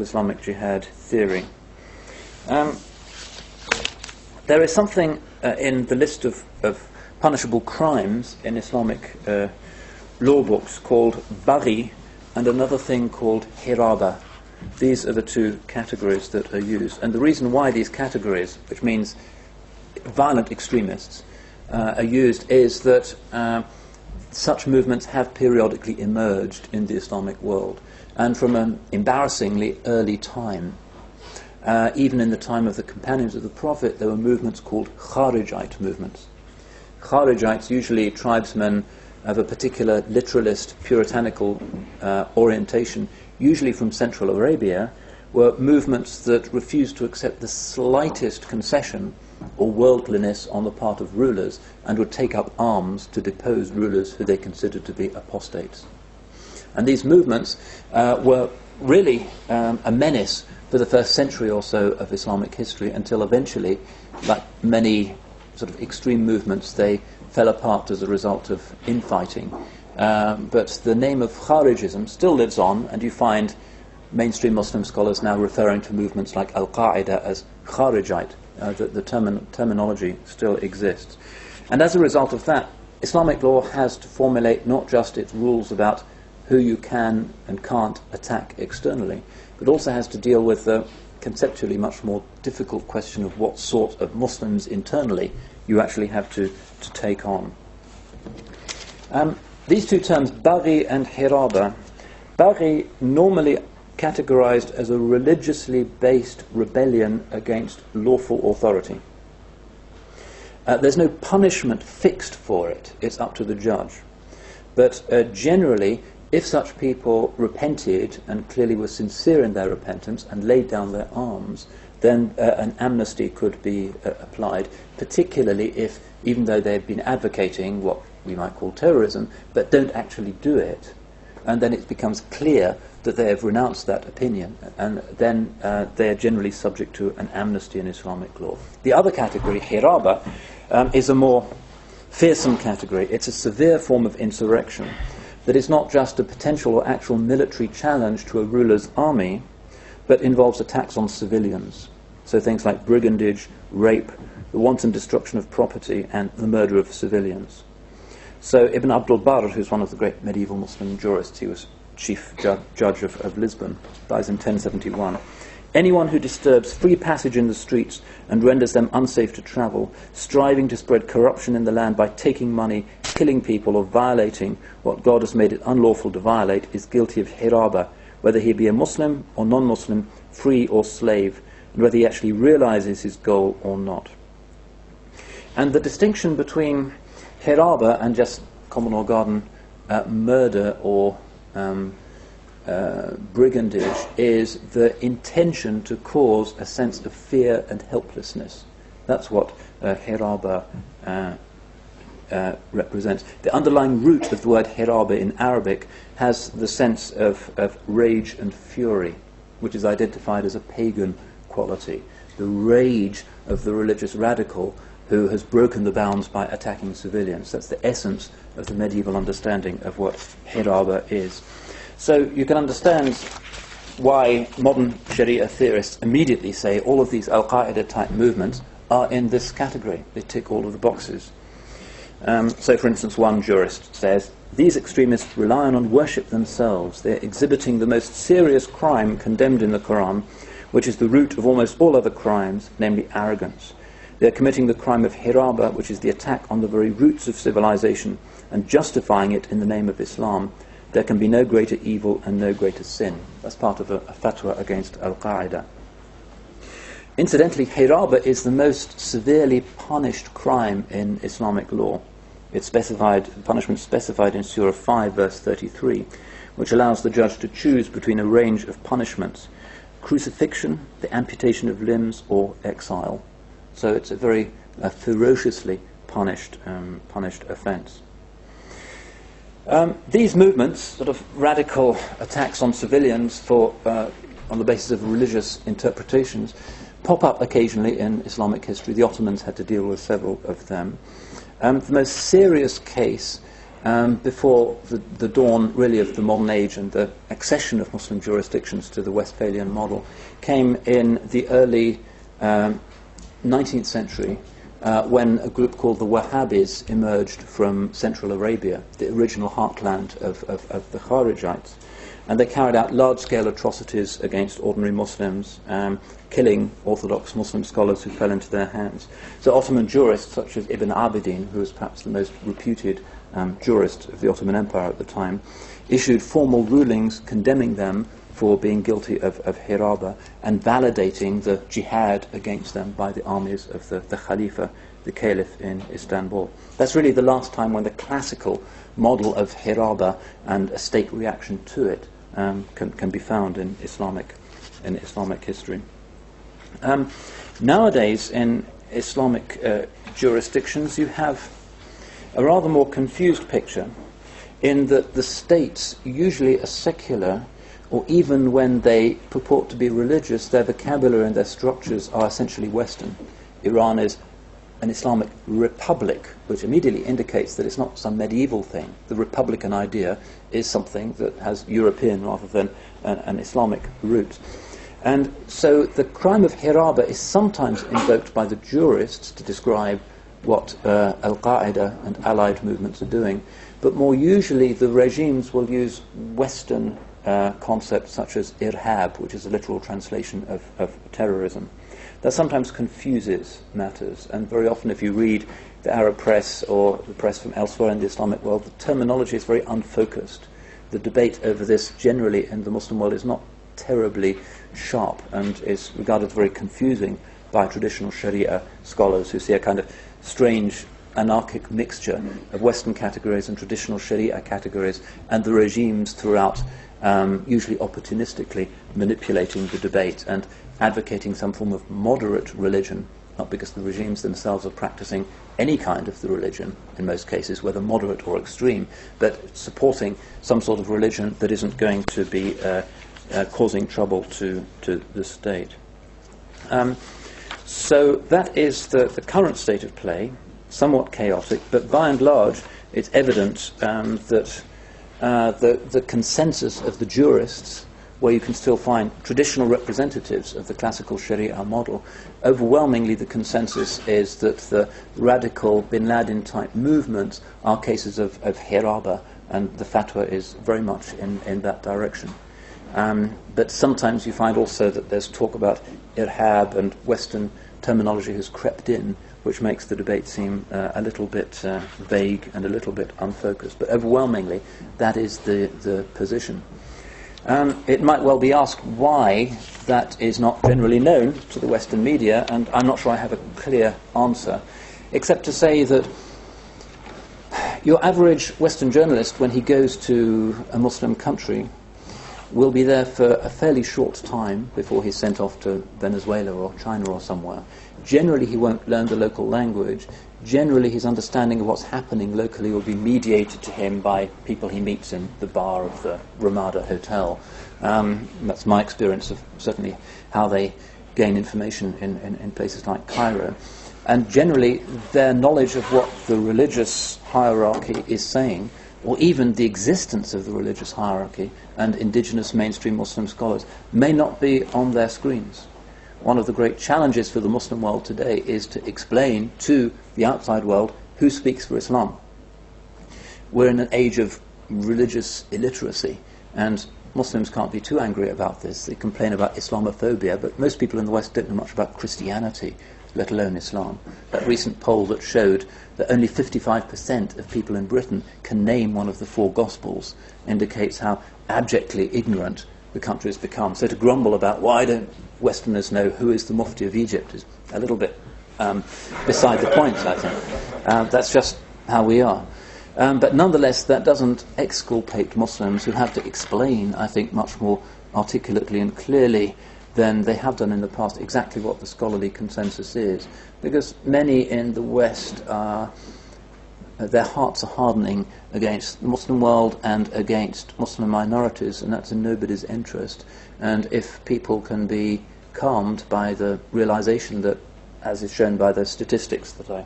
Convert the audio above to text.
radical Islamic jihad theory. There is something in the list of punishable crimes in Islamic law books called baghi, and another thing called Hiraba. These are the two categories that are used. And the reason why these categories, which means violent extremists, are used is that such movements have periodically emerged in the Islamic world, and from an embarrassingly early time. Even in the time of the companions of the Prophet, there were movements called Kharijite movements. Kharijites, usually tribesmen of a particular literalist, puritanical orientation, usually from Central Arabia, were movements that refused to accept the slightest concession or worldliness on the part of rulers, and would take up arms to depose rulers who they considered to be apostates. And these movements were really a menace for the first century or so of Islamic history, until eventually, like many sort of extreme movements, they fell apart as a result of infighting. But the name of Kharijism still lives on, and you find mainstream Muslim scholars now referring to movements like Al-Qaeda as Kharijite. The terminology still exists. And as a result of that, Islamic law has to formulate not just its rules about who you can and can't attack externally, but also has to deal with the conceptually much more difficult question of what sort of Muslims internally you actually have to take on. These two terms, baghi and hiraba, baghi normally categorized as a religiously based rebellion against lawful authority. There's no punishment fixed for it, it's up to the judge. But generally, if such people repented and clearly were sincere in their repentance and laid down their arms, then an amnesty could be applied, particularly if, even though they've been advocating what we might call terrorism, but don't actually do it, and then it becomes clear that they have renounced that opinion, and then they are generally subject to an amnesty in Islamic law. The other category, Hiraba, is a more fearsome category. It's a severe form of insurrection that is not just a potential or actual military challenge to a ruler's army, but involves attacks on civilians. So things like brigandage, rape, the wanton destruction of property, and the murder of civilians. So Ibn Abdal, who's one of the great medieval Muslim jurists, he was chief judge of Lisbon, dies in 1071. Anyone who disturbs free passage in the streets and renders them unsafe to travel, striving to spread corruption in the land by taking money, killing people, or violating what God has made it unlawful to violate, is guilty of hiraba, whether he be a Muslim or non-Muslim, free or slave, and whether he actually realizes his goal or not. And the distinction between hiraba and just common or garden murder or brigandage is the intention to cause a sense of fear and helplessness. That's what hiraba represents. The underlying root of the word hiraba in Arabic has the sense of rage and fury, which is identified as a pagan quality. The rage of the religious radical who has broken the bounds by attacking civilians. That's the essence of the medieval understanding of what hiraba is. So you can understand why modern Sharia theorists immediately say all of these Al-Qaeda type movements are in this category. They tick all of the boxes. So for instance, one jurist says, these extremists rely on worship themselves. They're exhibiting the most serious crime condemned in the Quran, which is the root of almost all other crimes, namely arrogance. They're committing the crime of Hiraba, which is the attack on the very roots of civilization, and justifying it in the name of Islam. There can be no greater evil and no greater sin. That's part of a fatwa against Al-Qaeda. Incidentally, Hiraba is the most severely punished crime in Islamic law. It's specified, punishment specified in Surah 5, verse 33, which allows the judge to choose between a range of punishments: crucifixion, the amputation of limbs, or exile. So it's a very ferociously punished offence. These movements, sort of radical attacks on civilians on the basis of religious interpretations, pop up occasionally in Islamic history. The Ottomans had to deal with several of them. The most serious case before the dawn really of the modern age and the accession of Muslim jurisdictions to the Westphalian model, came in the early 19th century, when a group called the Wahhabis emerged from Central Arabia, the original heartland of the Kharijites. And they carried out large-scale atrocities against ordinary Muslims, killing Orthodox Muslim scholars who fell into their hands. So Ottoman jurists such as Ibn Abidin, who was perhaps the most reputed jurist of the Ottoman Empire at the time, issued formal rulings condemning them for being guilty of Hiraba and validating the jihad against them by the armies of the Khalifa, the Caliph in Istanbul. That's really the last time when the classical model of Hiraba and a state reaction to it can be found in Islamic history. Nowadays, in Islamic jurisdictions, you have a rather more confused picture, in that the states usually are secular, or even when they purport to be religious, their vocabulary and their structures are essentially Western. Iran is an Islamic republic, which immediately indicates that it's not some medieval thing. The republican idea is something that has European rather than an Islamic root. And so the crime of Hiraba is sometimes invoked by the jurists to describe what Al-Qaeda and allied movements are doing, but more usually the regimes will use Western concepts such as irhab, which is a literal translation of terrorism. That sometimes confuses matters, and very often if you read the Arab press or the press from elsewhere in the Islamic world, the terminology is very unfocused. The debate over this generally in the Muslim world is not terribly sharp and is regarded as very confusing by traditional Sharia scholars who see a kind of strange anarchic mixture of Western categories and traditional Sharia categories, and the regimes throughout usually opportunistically manipulating the debate and advocating some form of moderate religion, not because the regimes themselves are practicing any kind of the religion in most cases, whether moderate or extreme, but supporting some sort of religion that isn't going to be causing trouble to the state. So that is the current state of play, somewhat chaotic, but by and large it's evident that the consensus of the jurists, where you can still find traditional representatives of the classical Sharia model, overwhelmingly the consensus is that the radical bin Laden type movements are cases of Hiraba, and the fatwa is very much in that direction. But sometimes you find also that there's talk about irhab, and Western terminology has crept in, which makes the debate seem a little bit vague and a little bit unfocused. But overwhelmingly, that is the position. It might well be asked why that is not generally known to the Western media, and I'm not sure I have a clear answer, except to say that your average Western journalist, when he goes to a Muslim country, will be there for a fairly short time before he's sent off to Venezuela or China or somewhere. Generally, he won't learn the local language. Generally, his understanding of what's happening locally will be mediated to him by people he meets in the bar of the Ramada Hotel. That's my experience of certainly how they gain information in places like Cairo. And generally, their knowledge of what the religious hierarchy is saying, or even the existence of the religious hierarchy and indigenous mainstream Muslim scholars, may not be on their screens. One of the great challenges for the Muslim world today is to explain to the outside world who speaks for Islam. We're in an age of religious illiteracy, and Muslims can't be too angry about this. They complain about Islamophobia, but most people in the West don't know much about Christianity, let alone Islam. That recent poll that showed that only 55% of people in Britain can name one of the four Gospels indicates how abjectly ignorant the country has become. So to grumble about why don't Westerners know who is the Mufti of Egypt is a little bit beside the point, I think. That's just how we are. But nonetheless, that doesn't exculpate Muslims who have to explain, I think, much more articulately and clearly than they have done in the past exactly what the scholarly consensus is. Because many in the West their hearts are hardening against the Muslim world and against Muslim minorities, and that's in nobody's interest. And if people can be calmed by the realization that, as is shown by the statistics that I